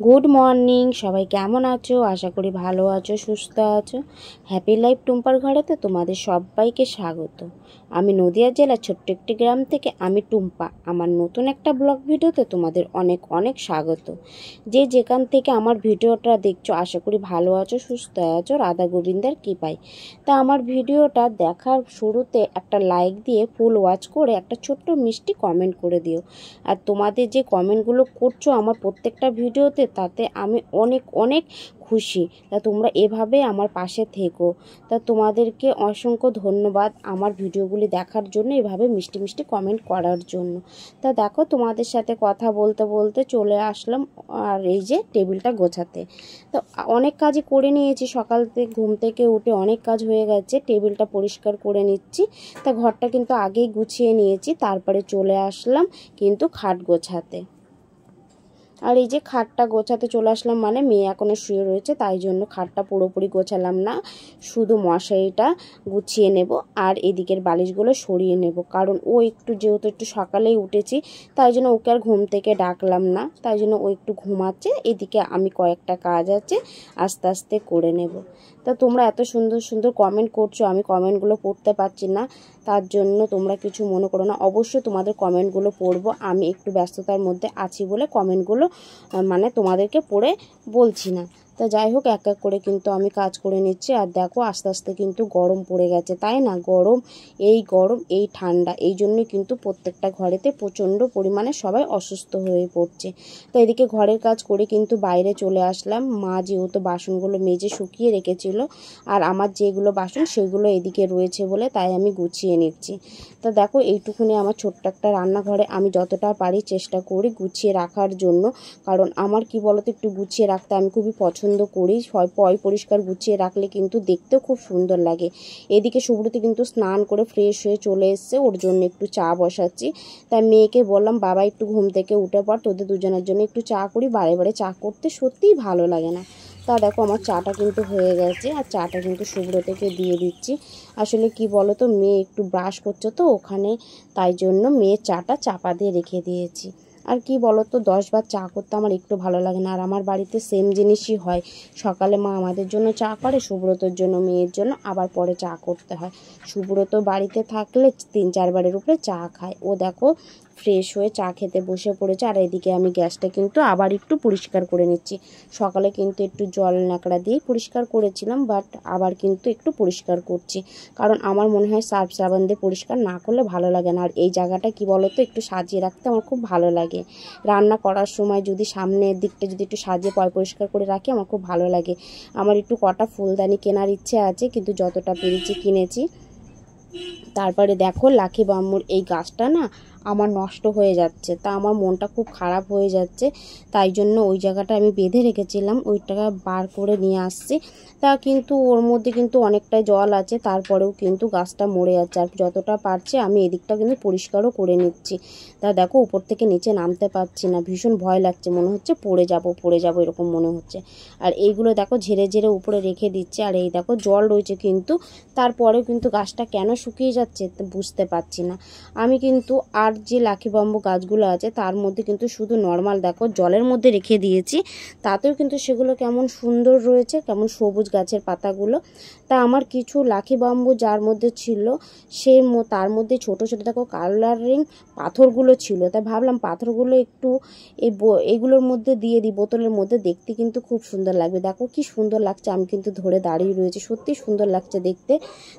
Good morning, সবাই কেমন আছো? আশা করি ভালো আছো, সুস্থ আছো। হ্যাপি লাইফ টুম্পার ঘরেতে তোমাদের সবাইকে স্বাগত। আমি নদিয়া জেলার ছোট্ট একটি গ্রাম থেকে আমি টুম্পা। আমার নতুন একটা ব্লগ ভিডিওতে তোমাদের অনেক অনেক স্বাগত। যে যেখান থেকে আমার ভিডিওটা দেখছো আশা করি ভালো আছো, সুস্থ আছো, রাধা গোবিন্দের কৃপায়। তা আমার ভিডিওটা দেখার শুরুতে একটা লাইক দিয়ে ফুল ওয়াচ করে একটা ছোট্ট মিষ্টি কমেন্ট করে দিও। আর তোমাদের যে কমেন্টগুলো করছো আমার প্রত্যেকটা ভিডিওতে, তাতে আমি অনেক অনেক খুশি। তা তোমরা এভাবে আমার পাশে থেকো। তা তোমাদেরকে অসংখ্য ধন্যবাদ আমার ভিডিওগুলি দেখার জন্য, এভাবে মিষ্টি মিষ্টি কমেন্ট করার জন্য। তা দেখো তোমাদের সাথে কথা বলতে বলতে চলে আসলাম আর এই যে টেবিলটা গোছাতে। তো অনেক কাজই করে নিয়েছি, সকাল থেকে ঘুম থেকে উঠে অনেক কাজ হয়ে গেছে। টেবিলটা পরিষ্কার করে নিচ্ছি। তা ঘরটা কিন্তু আগেই গুছিয়ে নিয়েছি, তারপরে চলে আসলাম কিন্তু খাট গোছাতে। আর এই যে খাটটা গোছাতে চলে আসলাম, মানে মেয়ে এখনো শুয়ে রয়েছে, তাই জন্য খাটটা পুরোপুরি গোছালাম না, শুধু মশারিটা গুছিয়ে নেব আর এদিকের বালিশগুলো সরিয়ে নেব। কারণ ও যেহেতু একটু সকালেই উঠেছি, তাই জন্য ওকে আর ঘুম থেকে ডাকলাম না, তাই জন্য ও একটু ঘুমাচ্ছে। এদিকে আমি কয়েকটা কাজ আছে আস্তে আস্তে করে নেব। তা তোমরা এত সুন্দর সুন্দর কমেন্ট করছো, আমি কমেন্টগুলো পড়তে পারছি না, তার জন্য তোমরা কিছু মনে করো না। অবশ্যই তোমাদের কমেন্টগুলো পড়বো, আমি একটু ব্যস্ততার মধ্যে আছি বলে কমেন্টগুলো মানে তোমাদেরকে পড়ে বলছি না। তা যাই হোক, এক এক করে কিন্তু আমি কাজ করে নিচ্ছি। আর দেখো আস্তে আস্তে কিন্তু গরম পড়ে গেছে, তাই না? গরম এই ঠান্ডা, এই জন্যই কিন্তু প্রত্যেকটা ঘরেতে প্রচণ্ড পরিমাণে সবাই অসুস্থ হয়ে পড়ছে। তো এদিকে ঘরের কাজ করে কিন্তু বাইরে চলে আসলাম। মা যেহেতু বাসনগুলো মেজে শুকিয়ে রেখেছিল, আর আমার যেগুলো বাসন সেগুলো এদিকে রয়েছে বলে তাই আমি গুছিয়ে নিচ্ছি। তো দেখো এইটুকুনি আমার ছোট্ট একটা রান্নাঘরে আমি যতটা পারি চেষ্টা করি গুছিয়ে রাখার জন্য। কারণ আমার কি বলতো, একটু গুছিয়ে রাখতে আমি খুবই পছন্দ করি। পরিষ্কার গুছিয়ে রাখলে কিন্তু দেখতেও খুব সুন্দর লাগে। এদিকে সুব্রত কিন্তু স্নান করে ফ্রেশ হয়ে চলে এসছে, ওর জন্য একটু চা বসাচ্ছি। তাই মেয়েকে বললাম, বাবা একটু ঘুম থেকে উঠে পর, তোদের দুজনের জন্য একটু চা করি। বারে বারে চা করতে সত্যিই ভালো লাগে না। তা দেখো আমার চাটা কিন্তু হয়ে গেছে, আর চাটা কিন্তু সুব্রতকে দিয়ে দিচ্ছি। আসলে কি বলো তো, মেয়ে একটু ব্রাশ করছে তো ওখানে, তাই জন্য মেয়ের চাটা চাপা দিয়ে রেখে দিয়েছি। আর কি বলো তো, 10 বার চা করতে আমার একটু ভালো লাগে না। আর আমার বাড়িতে সেম জিনিসই হয়, সকালে মা আমাদের জন্য চা করে, সুব্রতর জন্য, মেয়ের জন্য আবার পরে চা করতে হয়। সুব্রত বাড়িতে থাকলে 3-4 বারের উপরে চা খায়। ও দেখো ফ্রেশ হয়ে চা খেতে বসে পড়েছে। আর এদিকে আমি গ্যাসটা কিন্তু আবার একটু পরিষ্কার করে নিচ্ছি। সকালে কিন্তু একটু জল ন্যাকড়া দিয়ে পরিষ্কার করেছিলাম, বাট আবার কিন্তু একটু পরিষ্কার করছি। কারণ আমার মনে হয় সার্ফ সাবান দিয়ে পরিষ্কার না করলে ভালো লাগে না। আর এই জায়গাটা কি বলো তো, একটু সাজিয়ে রাখতে আমার খুব ভালো লাগে। রান্না করার সময় যদি সামনের দিকটা যদি একটু সাজিয়ে পরিষ্কার করে রাখি আমার খুব ভালো লাগে। আমার একটু কটা ফুলদানি কেনার ইচ্ছে আছে, কিন্তু যতটা পেরেছি কিনেছি। তারপরে দেখো লাকি বাম্বুর এই গাছটা না আমার নষ্ট হয়ে যাচ্ছে, তা আমার মনটা খুব খারাপ হয়ে যাচ্ছে। তাই জন্য ওই জায়গাটা আমি বেঁধে রেখেছিলাম, ওইটাকে বার করে নিয়ে আসছি। তা কিন্তু ওর মধ্যে কিন্তু অনেকটাই জল আছে, তারপরেও কিন্তু গাছটা মরে যাচ্ছে। আর যতটা পারছি আমি এদিকটা কিন্তু পরিষ্কারও করে নিচ্ছি। তা দেখো উপর থেকে নিচে নামতে পারছি না, ভীষণ ভয় লাগছে, মনে হচ্ছে পড়ে যাব এরকম মনে হচ্ছে। আর এইগুলো দেখো ঝেড়ে ঝেড়ে উপরে রেখে দিচ্ছে। আর এই দেখো জল রয়েছে, কিন্তু তারপরেও কিন্তু গাছটা কেন শুকিয়ে যাচ্ছে বুঝতে পারছি না। আমি কিন্তু আর যে লাকি বাম্বু গাছগুলো আছে তার মধ্যে কিন্তু শুধু নর্মাল দেখো জলের মধ্যে রেখে দিয়েছি, তাতেও কিন্তু সেগুলো কেমন সুন্দর রয়েছে, কেমন সবুজ গাছের পাতাগুলো। তা আমার কিছু লাকি বাম্বু যার মধ্যে ছিল তার মধ্যে ছোট ছোট দেখো কালারিং পাথরগুলো ছিল। তাই ভাবলাম পাথরগুলো একটু এইগুলোর মধ্যে দিয়ে দিই, বোতলের মধ্যে, দেখতে কিন্তু খুব সুন্দর লাগবে। দেখো কি সুন্দর লাগছে, আমি কিন্তু ধরে দাঁড়িয়ে রয়েছি, সত্যি সুন্দর লাগছে দেখতে।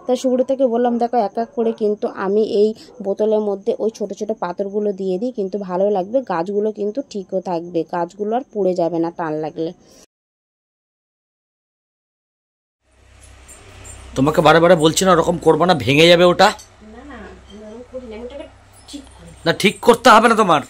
তাই সুব্রতকে বললাম, দেখো এক এক করে কিন্তু আমি এই বোতলের মধ্যে ওই ছোট ছোট পাথরগুলো দিয়ে দিই, কিন্তু ভালো লাগবে, গাছগুলো কিন্তু ঠিকও থাকবে, গাছগুলো আর পুড়ে যাবে না টান লাগলে। তোমাকে বারে বারে বলছি না ওরকম করবো না, ভেঙে যাবে ওটা। না ঠিক করতে হবে না তোমার।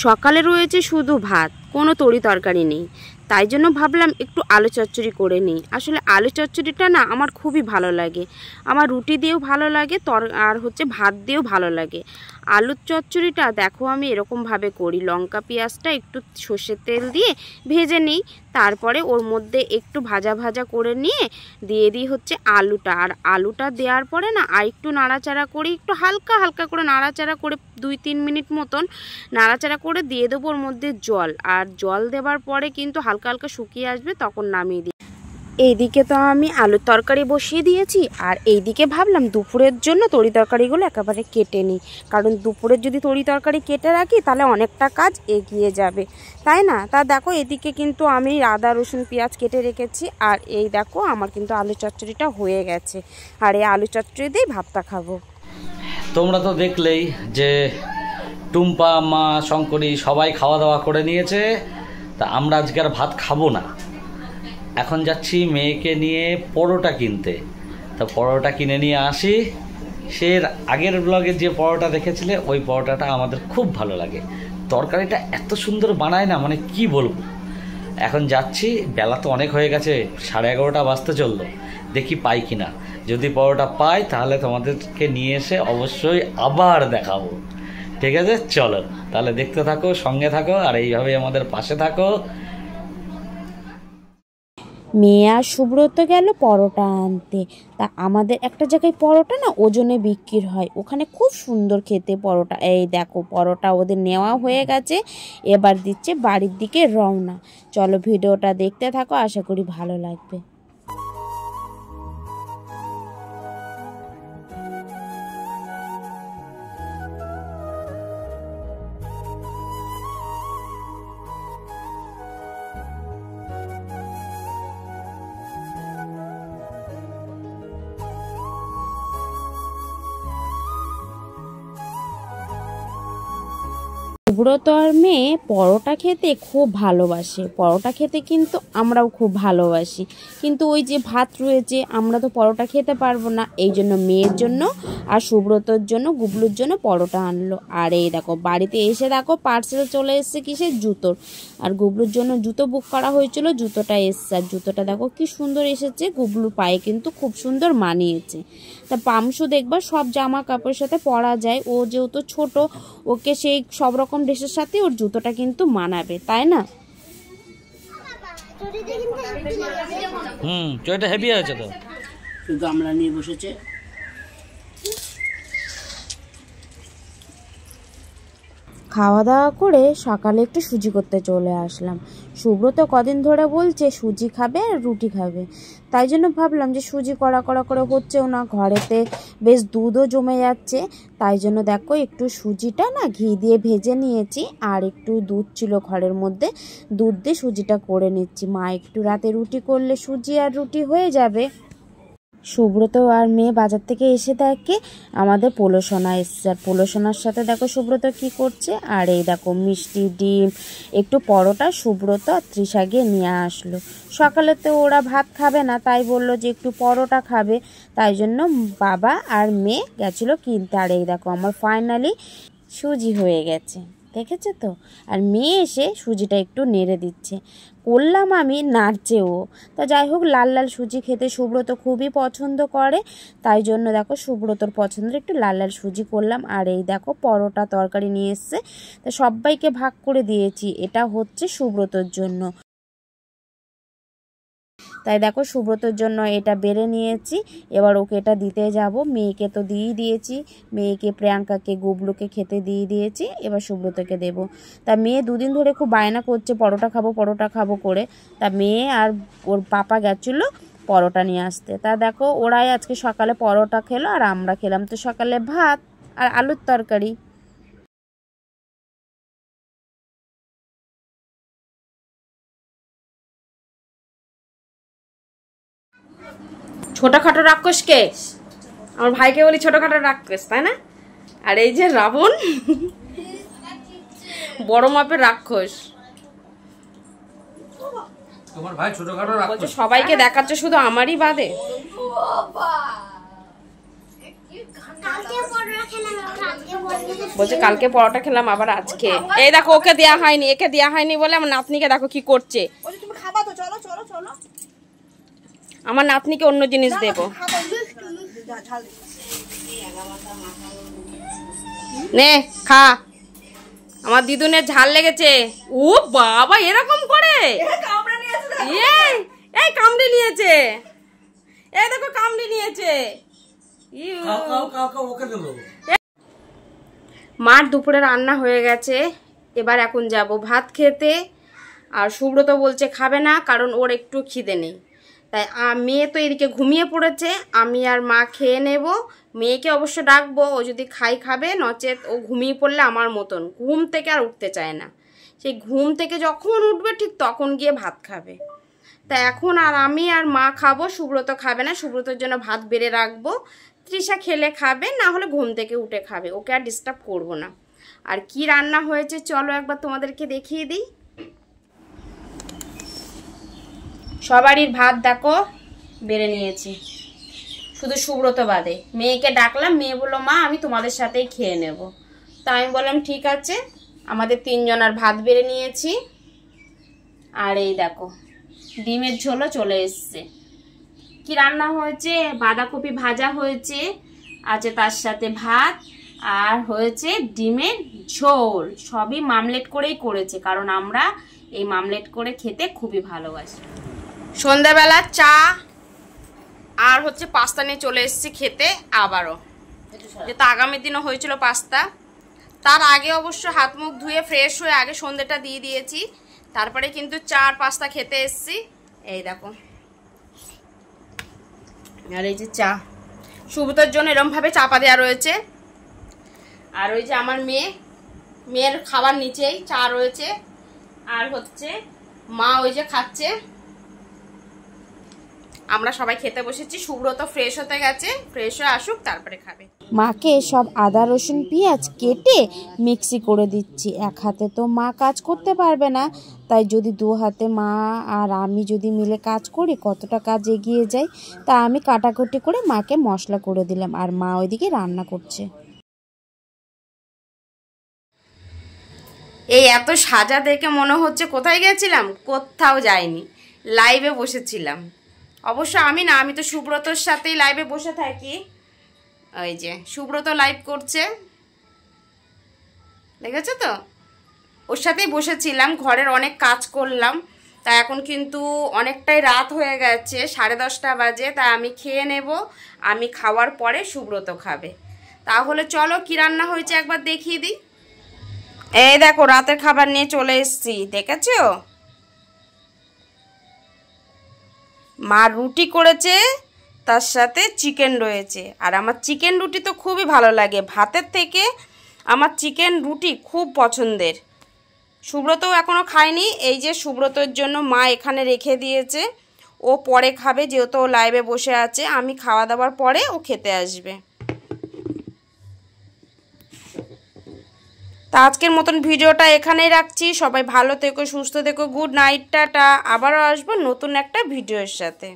সকালে রয়েছে শুধু ভাত, কোনো তরি তরকারি নেই, তাই জন্য ভাবলাম একটু আলু চচ্চড়ি করে নিই। আসলে আলু চচ্চড়িটা না আমার খুবই ভালো লাগে, আমার রুটি দিয়েও ভালো লাগে, আর হচ্ছে ভাত দিয়েও ভালো লাগে। আলুর চচ্চড়িটা দেখো আমি এরকমভাবে করি, লঙ্কা পেঁয়াজটা একটু সর্ষের তেল দিয়ে ভেজে নিই, তারপরে ওর মধ্যে একটু ভাজা ভাজা করে নিয়ে দিয়ে দিই হচ্ছে আলুটা। আর আলুটা দেওয়ার পরে না আর একটু নাড়াচাড়া করে, একটু হালকা হালকা করে নাড়াচাড়া করে 2-3 মিনিট মতন নাড়াচাড়া করে দিয়ে দেবো ওর মধ্যে জল। আর জল দেওয়ার পরে কিন্তু হালকা হালকা শুকিয়ে আসবে, তখন নামিয়ে দিই। এইদিকে তো আমি আলুর তরকারি বসিয়ে দিয়েছি, আর এইদিকে ভাবলাম দুপুরের জন্য তরি তরকারিগুলো একেবারে কেটে নিই, কারণ দুপুরের যদি তরি তরকারি কেটে রাখি তাহলে অনেকটা কাজ এগিয়ে যাবে, তাই না? তা দেখো এদিকে কিন্তু আমি আদা রসুন পেঁয়াজ কেটে রেখেছি, আর এই দেখো আমার কিন্তু আলু চচ্চড়িটা হয়ে গেছে, আর এই আলু চচ্চড়ি দিয়েই ভাতটা খাবো। তোমরা তো দেখলেই যে টুম্পা, মা, শঙ্করী সবাই খাওয়া দাওয়া করে নিয়েছে। তা আমরা আজকে আর ভাত খাবো না, এখন যাচ্ছি মেয়েকে নিয়ে পরোটা কিনতে। তা পরোটা কিনে নিয়ে আসি। সে আগের ব্লগে যে পরোটা দেখেছিলে ওই পরোটাটা আমাদের খুব ভালো লাগে। তরকারিটা এত সুন্দর বানায় না, মানে কি বলবো। এখন যাচ্ছি, বেলা তো অনেক হয়ে গেছে, 11:30 বাজতে চললো। দেখি পাই কিনা, যদি পরোটা পাই তাহলে তোমাদেরকে নিয়ে এসে অবশ্যই আবার দেখাবো। ঠিক আছে, চলো তাহলে দেখতে থাকো, সঙ্গে থাকো, আর এইভাবেই আমাদের পাশে থাকো। মেয়ে আর সুব্রত গেল পরোটা আনতে। তা আমাদের একটা জায়গায় পরোটা না ওজনে বিক্রি হয়, ওখানে খুব সুন্দর খেতে পরোটা। এই দেখো পরোটা ওদের নেওয়া হয়ে গেছে, এবার দিচ্ছে বাড়ির দিকে রওনা। চলো ভিডিওটা দেখতে থাকো, আশা করি ভালো লাগবে। সুব্রত আর মেয়ে পরোটা খেতে খুব ভালোবাসে, পরোটা খেতে কিন্তু আমরাও খুব ভালোবাসি, কিন্তু ওই যে ভাত রয়েছে আমরা তো পরোটা খেতে পারবো না, এই জন্য মেয়ের জন্য আর সুব্রতর জন্য, গুবলুর জন্য পরোটা আনলো। আর এই দেখো বাড়িতে এসে দেখো পার্সেল চলে এসছে কিসের, জুতোর। আর গুবলুর জন্য জুতো বুক করা হয়েছিল, জুতোটা এসছে, আর জুতোটা দেখো কি সুন্দর এসেছে, গুবলুর পায়ে কিন্তু খুব সুন্দর মানিয়েছে। তা পামসু দেখবা সব জামা কাপড়ের সাথে পরা যায়, ও যেহেতু ছোট ওকে সেই সব রকম ড্রেসের সাথে ওর জুতোটা কিন্তু মানাবে, তাই না? চয়টা হেভি আছে তো, কিন্তু আমরা নিয়ে বসেছে। খাওয়া দাওয়া করে সকালে একটু সুজি করতে চলে আসলাম। সুব্রত কদিন ধরে বলছে সুজি খাবে আর রুটি খাবে, তাই জন্য ভাবলাম যে সুজি কড়া করে হচ্ছেও না, ঘরেতে বেশ দুধও জমে যাচ্ছে, তাই জন্য দেখো একটু সুজিটা না ঘি দিয়ে ভেজে নিয়েছি, আর একটু দুধ ছিল ঘরের মধ্যে, দুধ দিয়ে সুজিটা করে নিচ্ছি। মা একটু রাতে রুটি করলে সুজি আর রুটি হয়ে যাবে। সুব্রত আর মেয়ে বাজার থেকে এসে দেখে আমাদের পোলোসোনা এসছে, আর পোলোসোনার সাথে দেখো সুব্রত কি করছে, আর এই দেখো মিষ্টি, ডিম, একটু পরোটা সুব্রত আর তৃষা গিয়ে নিয়ে আসলো। সকালে তো ওরা ভাত খাবে না, তাই বললো যে একটু পরোটা খাবে, তাই জন্য বাবা আর মেয়ে গেছিলো কিনতে। আর এই দেখো আমার ফাইনালি সুজি হয়ে গেছে, দেখেছো তো। আর মেয়ে এসে সুজিটা একটু নেড়ে দিচ্ছে, করলাম আমি, নাড়ছেও। তা যাই হোক, লাল লাল সুজি খেতে সুব্রত খুবই পছন্দ করে, তাই জন্য দেখো সুব্রতর পছন্দের একটু লাল লাল সুজি করলাম। আর এই দেখো পরোটা তরকারি নিয়ে এসছে, তা সবাইকে ভাগ করে দিয়েছি, এটা হচ্ছে সুব্রতর জন্য। তাই দেখো সুব্রতর জন্য এটা বেড়ে নিয়েছি, এবার ওকে এটা দিতে যাব। মেয়েকে তো দিয়ে দিয়েছি, মেয়েকে, প্রিয়াঙ্কাকে, গুবলুকে খেতে দিয়ে দিয়েছি, এবার সুব্রতকে দেব। তা মেয়ে দুদিন ধরে খুব বায়না করছে পরোটা খাবো করে, তা মেয়ে আর ওর পাপা গেছিলো পরোটা নিয়ে আসতে। তা দেখো ওরাই আজকে সকালে পরোটা খেলো, আর আমরা খেলাম তো সকালে ভাত আর আলুর তরকারি। ছোটখাটো রাক্ষসকে, আমার ভাইকে বলি ছোটখাটো রাক্ষস, তাই না? আর এই যে রাবণ বড় মাপের রাক্ষস। তোমার ভাই ছোটখাটো বলছে সবাইকে দেখাচ্ছে, শুধু আমারই বাদে। বলছে কালকে পরোটা খেলাম আবার আজকে। এই দেখো ওকে দেয়া হয়নি, একে দেয়া হয়নি বলে আমার নাতনিকে দেখো কি করছে। আমার নাতনিকে অন্য জিনিস দেবো। নে খা। আমার দিদুনের ঝাল লেগেছে। ও বাবা এরকম করে, এই কামড়ে নিয়েছে, এই দেখো কামড়ে নিয়েছে। মার দুপুরে রান্না হয়ে গেছে, এবার এখন যাব ভাত খেতে। আর সুব্রত বলছে খাবে না, কারণ ওর একটু খিদে নেই। তাই মেয়ে তো এদিকে ঘুমিয়ে পড়েছে, আমি আর মা খেয়ে নেব। মেয়েকে অবশ্য ডাকবো, ও যদি খাবে, নচেত ও ঘুমিয়ে পড়লে আমার মতন ঘুম থেকে আর উঠতে চায় না। সেই ঘুম থেকে যখন উঠবে ঠিক তখন গিয়ে ভাত খাবে। তা এখন আর আমি আর মা খাবো, সুব্রত খাবে না। সুব্রতর জন্য ভাত বেড়ে রাখবো, তৃষা খেলে খাবে, না হলে ঘুম থেকে উঠে খাবে। ওকে আর ডিস্টার্ব করবো না। আর কি রান্না হয়েছে চলো একবার তোমাদেরকে দেখিয়ে দিই। সবারই ভাত দেখো বেড়ে নিয়েছি, শুধু সুব্রত বাদে। মেয়েকে ডাকলাম, মেয়ে বললো মা আমি তোমাদের সাথেই খেয়ে নেব। তা আমি বললাম ঠিক আছে। আমাদের 3 জনের ভাত বেড়ে নিয়েছি। আর এই দেখো ডিমের ঝোলও চলে এসছে। কি রান্না হয়েছে, বাঁধাকপি ভাজা হয়েছে, আছে তার সাথে ভাত, আর হয়েছে ডিমের ঝোল। সবই মামলেট করেই করেছে, কারণ আমরা এই মামলেট করে খেতে খুবই ভালোবাসি। সন্ধ্যাবেলা চা আর হচ্ছে পাস্তা নিয়ে চলে এসেছি খেতে আবারও, যেটা আগামী দিনও হয়েছিল পাস্তা। তার আগে অবশ্য হাত মুখ ধুয়ে ফ্রেশ হয়ে আগে সন্ধ্যেটা দিয়ে দিয়েছি, তারপরে কিন্তু চা আর পাস্তা খেতে এসেছি। এই দেখো, আর এই যে চা সুব্রতর জন্য এরমভাবে চাপা দেওয়া রয়েছে। আর ওই যে আমার মেয়ের খাবার নিচেই চা রয়েছে। আর হচ্ছে মা ওই যে খাচ্ছে, আমরা সবাই খেতে বসেছি। সুব্রত ফ্রেশ হতে গেছে, ফ্রেশ হয়ে আসুক তারপরে খাবে। মাকে সব আদা রসুন পেঁয়াজ কেটে মিক্সি করে দিচ্ছি। এক হাতে তো মা কাজ করতে পারবে না, তাই যদি 2 হাতে মা আর আমি যদি মিলে কাজ করি কতটা কাজ এগিয়ে যায়। তা আমি কাটাকুটি করে মাকে মশলা করে দিলাম, আর মা ওইদিকে রান্না করছে। এই এত সাজা দেখে মনে হচ্ছে কোথায় গেছিলাম, কোথাও যাইনি, লাইভে বসেছিলাম। অবশ্য আমি না, আমি তো সুব্রতর সাথেই লাইভে বসে থাকি। ওই যে সুব্রত লাইভ করছে, দেখেছো তো, ওর সাথেই বসেছিলাম। ঘরের অনেক কাজ করলাম, তা এখন কিন্তু অনেকটাই রাত হয়ে গেছে, 10:30 বাজে। তাই আমি খেয়ে নেব, আমি খাওয়ার পরে সুব্রত খাবে। তাহলে চলো কি রান্না হয়েছে একবার দেখিয়ে দিই। এই দেখো রাতের খাবার নিয়ে চলে এসেছি, দেখেছো? মা রুটি করেছে, তার সাথে চিকেন রয়েছে। আর আমার চিকেন রুটি তো খুবই ভালো লাগে, ভাতের থেকে আমার চিকেন রুটি খুব পছন্দের। সুব্রতও এখনও খায়নি, এই যে সুব্রতর জন্য মা এখানে রেখে দিয়েছে। ও পরে খাবে, যেহেতু ও লাইভে বসে আছে। আমি খাওয়া দাওয়ার পরে ও খেতে আসবে। তা আজকের মতন ভিডিওটা এখানেই রাখছি। সবাই ভালো থেকো, সুস্থ থেকো, গুড নাইট, টাটা। আবারও আসবো নতুন একটা ভিডিওর সাথে।